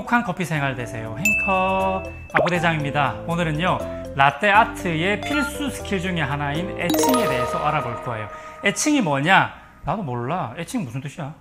행복한 커피 생활 되세요. 행커 아부대장입니다. 오늘은요, 라떼 아트의 필수 스킬 중에 하나인 애칭에 대해서 알아볼 거예요. 애칭이 뭐냐? 나도 몰라. 애칭 무슨 뜻이야?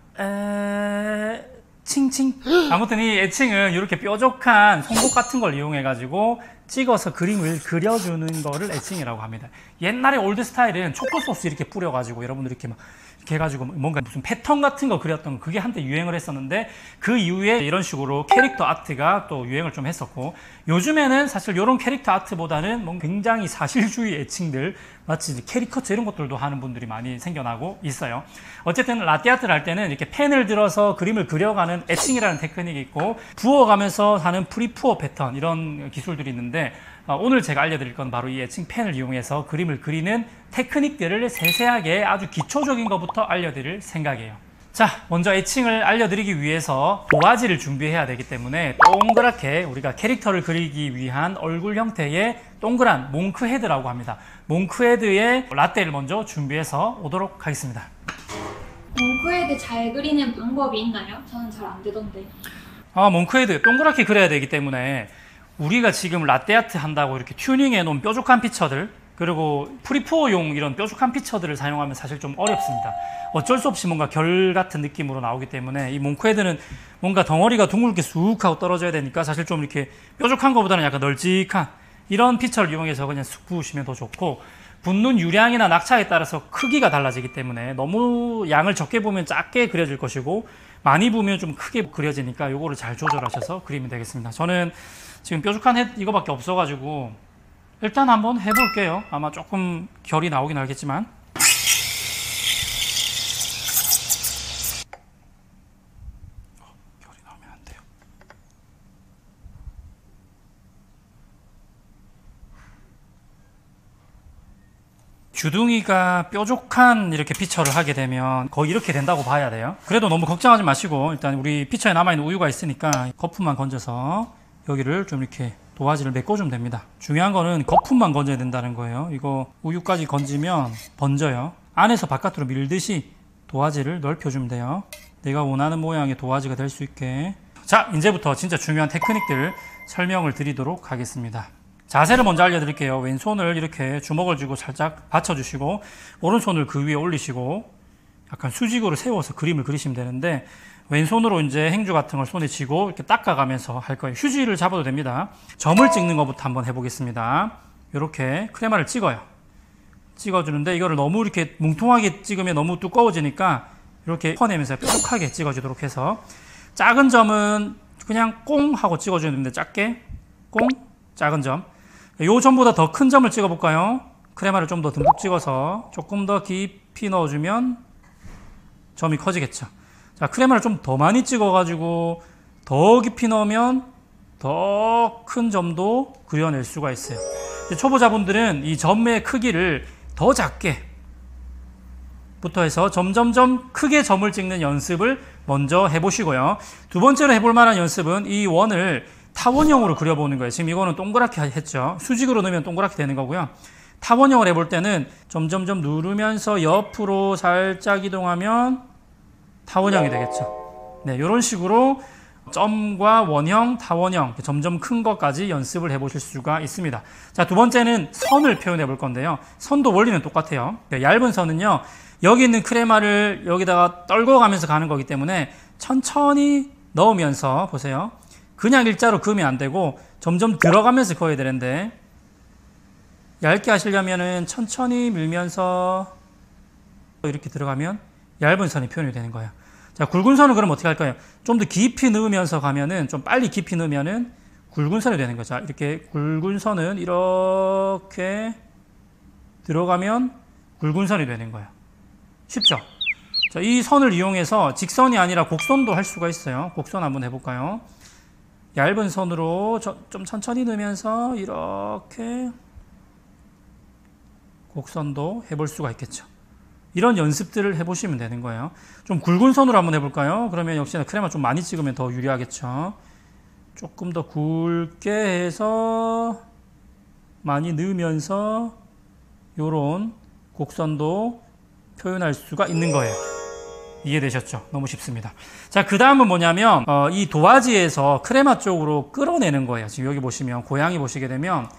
칭칭. 아무튼 이 애칭은 이렇게 뾰족한 송곳 같은 걸 이용해 가지고 찍어서 그림을 그려주는 거를 애칭이라고 합니다. 옛날에 올드 스타일은 초코 소스 이렇게 뿌려 가지고 여러분들 이렇게 막 이렇게 해가지고 뭔가 무슨 패턴 같은 거 그렸던 거, 그게 한때 유행을 했었는데, 그 이후에 이런 식으로 캐릭터 아트가 또 유행을 좀 했었고, 요즘에는 사실 이런 캐릭터 아트보다는 뭔가 굉장히 사실주의 애칭들, 마치 캐리커처 이런 것들도 하는 분들이 많이 생겨나고 있어요. 어쨌든 라떼 아트를 할 때는 이렇게 펜을 들어서 그림을 그려가는 애칭이라는 테크닉이 있고, 부어가면서 하는 프리푸어 패턴, 이런 기술들이 있는데, 오늘 제가 알려드릴 건 바로 이 애칭 펜을 이용해서 그림을 그리는 테크닉들을 세세하게 아주 기초적인 것부터 알려드릴 생각이에요. 자, 먼저 애칭을 알려드리기 위해서 도화지를 준비해야 되기 때문에 동그랗게 우리가 캐릭터를 그리기 위한 얼굴 형태의 동그란 몽크 헤드라고 합니다. 몽크 헤드의 라떼를 먼저 준비해서 오도록 하겠습니다. 몽크 헤드 잘 그리는 방법이 있나요? 저는 잘 안 되던데. 몽크 헤드 동그랗게 그려야 되기 때문에 우리가 지금 라떼 아트 한다고 이렇게 튜닝해 놓은 뾰족한 피처들, 그리고 프리푸어용 이런 뾰족한 피처들을 사용하면 사실 좀 어렵습니다. 어쩔 수 없이 뭔가 결 같은 느낌으로 나오기 때문에 이 몽크 헤드는 뭔가 덩어리가 둥글게 쑥 하고 떨어져야 되니까 사실 좀 이렇게 뾰족한 것보다는 약간 널찍한 이런 피처를 이용해서 그냥 쑥 부으시면 더 좋고, 붓는 유량이나 낙차에 따라서 크기가 달라지기 때문에 너무 양을 적게 부으면 작게 그려질 것이고, 많이 부으면 좀 크게 그려지니까 요거를 잘 조절하셔서 그리면 되겠습니다. 저는 지금 뾰족한 헤드 이거밖에 없어가지고 일단 한번 해볼게요. 아마 조금 결이 나오긴 하겠지만. 결이 나오면 안 돼요. 주둥이가 뾰족한 이렇게 피처를 하게 되면 거의 이렇게 된다고 봐야 돼요. 그래도 너무 걱정하지 마시고, 일단 우리 피처에 남아있는 우유가 있으니까 거품만 건져서 여기를 좀 이렇게 도화지를 메꿔주면 됩니다. 중요한 거는 거품만 건져야 된다는 거예요. 이거 우유까지 건지면 번져요. 안에서 바깥으로 밀듯이 도화지를 넓혀주면 돼요. 내가 원하는 모양의 도화지가 될 수 있게. 자, 이제부터 진짜 중요한 테크닉들 설명을 드리도록 하겠습니다. 자세를 먼저 알려드릴게요. 왼손을 이렇게 주먹을 쥐고 살짝 받쳐주시고, 오른손을 그 위에 올리시고 약간 수직으로 세워서 그림을 그리시면 되는데, 왼손으로 이제 행주 같은 걸 손에 쥐고 이렇게 닦아가면서 할 거예요. 휴지를 잡아도 됩니다. 점을 찍는 것부터 한번 해보겠습니다. 이렇게 크레마를 찍어요. 찍어주는데 이거를 너무 이렇게 뭉퉁하게 찍으면 너무 두꺼워지니까 이렇게 퍼내면서 뾰족하게 찍어주도록 해서, 작은 점은 그냥 꽁 하고 찍어주면 됩니다. 작게 꽁, 작은 점. 요 점보다 더 큰 점을 찍어볼까요? 크레마를 좀 더 듬뿍 찍어서 조금 더 깊이 넣어주면 점이 커지겠죠. 자, 크레마를 좀 더 많이 찍어가지고 더 깊이 넣으면 더 큰 점도 그려낼 수가 있어요. 초보자분들은 이 점의 크기를 더 작게 부터 해서 점점점 크게 점을 찍는 연습을 먼저 해보시고요. 두 번째로 해볼 만한 연습은 이 원을 타원형으로 그려보는 거예요. 지금 이거는 동그랗게 했죠. 수직으로 넣으면 동그랗게 되는 거고요. 타원형을 해볼 때는 점점점 누르면서 옆으로 살짝 이동하면 타원형이 되겠죠. 네, 이런 식으로 점과 원형, 타원형, 점점 큰 것까지 연습을 해보실 수가 있습니다. 자, 두 번째는 선을 표현해 볼 건데요. 선도 원리는 똑같아요. 얇은 선은요, 여기 있는 크레마를 여기다가 떨궈 가면서 가는 거기 때문에 천천히 넣으면서, 보세요. 그냥 일자로 그으면 안 되고 점점 들어가면서 그어야 되는데, 얇게 하시려면은 천천히 밀면서 이렇게 들어가면 얇은 선이 표현이 되는 거예요. 자, 굵은 선은 그럼 어떻게 할까요? 좀 더 깊이 넣으면서 가면은, 좀 빨리 깊이 넣으면은 굵은 선이 되는 거죠. 이렇게 굵은 선은 이렇게 들어가면 굵은 선이 되는 거예요. 쉽죠? 자, 이 선을 이용해서 직선이 아니라 곡선도 할 수가 있어요. 곡선 한번 해볼까요? 얇은 선으로 좀 천천히 넣으면서 이렇게 곡선도 해볼 수가 있겠죠. 이런 연습들을 해보시면 되는 거예요. 좀 굵은 선으로 한번 해볼까요? 그러면 역시나 크레마 좀 많이 찍으면 더 유리하겠죠. 조금 더 굵게 해서 많이 넣으면서 이런 곡선도 표현할 수가 있는 거예요. 이해되셨죠? 너무 쉽습니다. 자, 그 다음은 뭐냐면 이 도화지에서 크레마 쪽으로 끌어내는 거예요. 지금 여기 보시면 고양이 보시게 되면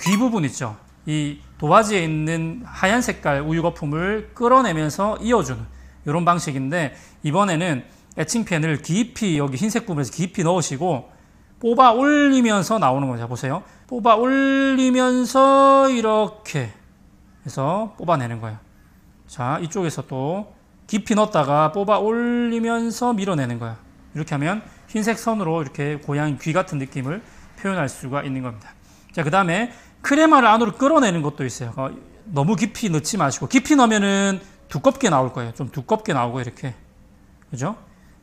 귀 부분 있죠? 이 도화지에 있는 하얀 색깔 우유 거품을 끌어내면서 이어주는 이런 방식인데, 이번에는 에칭펜을 깊이 여기 흰색 부분에서 깊이 넣으시고 뽑아 올리면서 나오는 거죠. 보세요. 뽑아 올리면서 이렇게 해서 뽑아내는 거예요. 자, 이쪽에서 또 깊이 넣었다가 뽑아 올리면서 밀어내는 거야. 이렇게 하면 흰색 선으로 이렇게 고양이 귀 같은 느낌을 표현할 수가 있는 겁니다. 자, 그 다음에 크레마를 안으로 끌어내는 것도 있어요. 너무 깊이 넣지 마시고, 깊이 넣으면은 두껍게 나올 거예요. 좀 두껍게 나오고 이렇게. 그죠?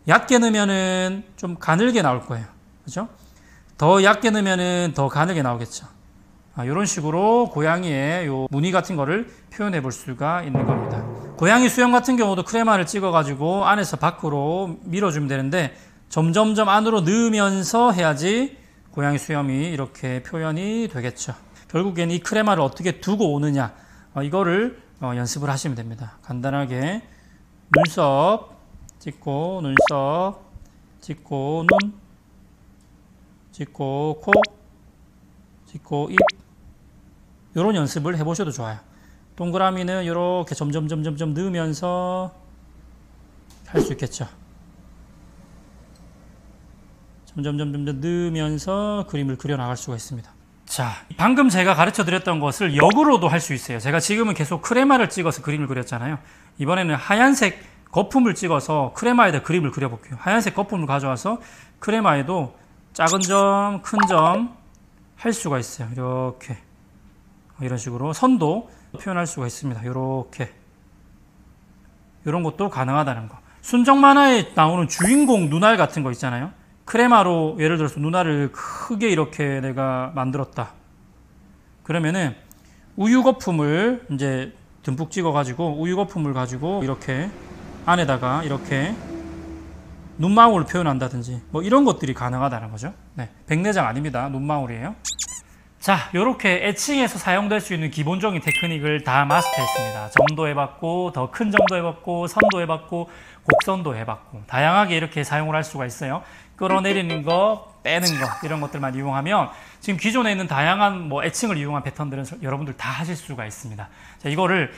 얕게 넣으면은 좀 가늘게 나올 거예요. 그죠? 더 얕게 넣으면은 더 가늘게 나오겠죠. 이런 식으로 고양이의 요 무늬 같은 거를 표현해 볼 수가 있는 겁니다. 고양이 수염 같은 경우도 크레마를 찍어가지고 안에서 밖으로 밀어주면 되는데, 점점점 안으로 넣으면서 해야지 고양이 수염이 이렇게 표현이 되겠죠. 결국엔 이 크레마를 어떻게 두고 오느냐, 이거를 연습을 하시면 됩니다. 간단하게 눈썹 찍고, 눈썹 찍고, 눈 찍고, 코 찍고, 입, 이런 연습을 해보셔도 좋아요. 동그라미는 이렇게 점점 넣으면서 할 수 있겠죠. 점점 넣으면서 그림을 그려나갈 수가 있습니다. 자, 방금 제가 가르쳐 드렸던 것을 역으로도 할 수 있어요. 제가 지금은 계속 크레마를 찍어서 그림을 그렸잖아요. 이번에는 하얀색 거품을 찍어서 크레마에다 그림을 그려볼게요. 하얀색 거품을 가져와서 크레마에도 작은 점, 큰 점 할 수가 있어요. 이렇게 이런 식으로 선도 표현할 수가 있습니다. 이렇게 이런 것도 가능하다는 거. 순정 만화에 나오는 주인공 눈알 같은 거 있잖아요. 크레마로 예를 들어서 눈알을 크게 이렇게 내가 만들었다. 그러면은 우유 거품을 이제 듬뿍 찍어가지고 우유 거품을 가지고 이렇게 안에다가 이렇게 눈망울을 표현한다든지 뭐 이런 것들이 가능하다는 거죠. 네, 백내장 아닙니다. 눈망울이에요. 자, 이렇게 애칭에서 사용될 수 있는 기본적인 테크닉을 다 마스터했습니다. 점도 해봤고, 더 큰 점도 해봤고, 선도 해봤고, 곡선도 해봤고, 다양하게 이렇게 사용을 할 수가 있어요. 끌어내리는 거, 빼는 거, 이런 것들만 이용하면 지금 기존에 있는 다양한 뭐 애칭을 이용한 패턴들은 여러분들 다 하실 수가 있습니다. 자, 이거를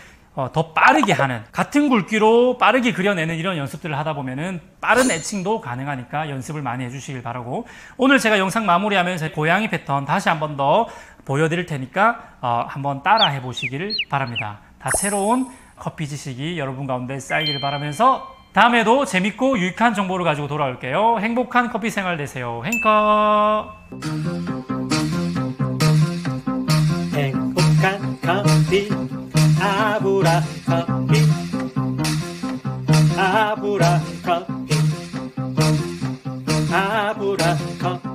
더 빠르게 하는, 같은 굵기로 빠르게 그려내는 이런 연습들을 하다 보면은 빠른 애칭도 가능하니까 연습을 많이 해주시길 바라고, 오늘 제가 영상 마무리하면서 고양이 패턴 다시 한 번 더 보여드릴 테니까 한번 따라 해보시길 바랍니다. 다채로운 커피 지식이 여러분 가운데 쌓이길 바라면서 다음에도 재밌고 유익한 정보를 가지고 돌아올게요. 행복한 커피 생활 되세요. 행커. 행복한 커피 아브라 커피 아브라 커피 아브라 커피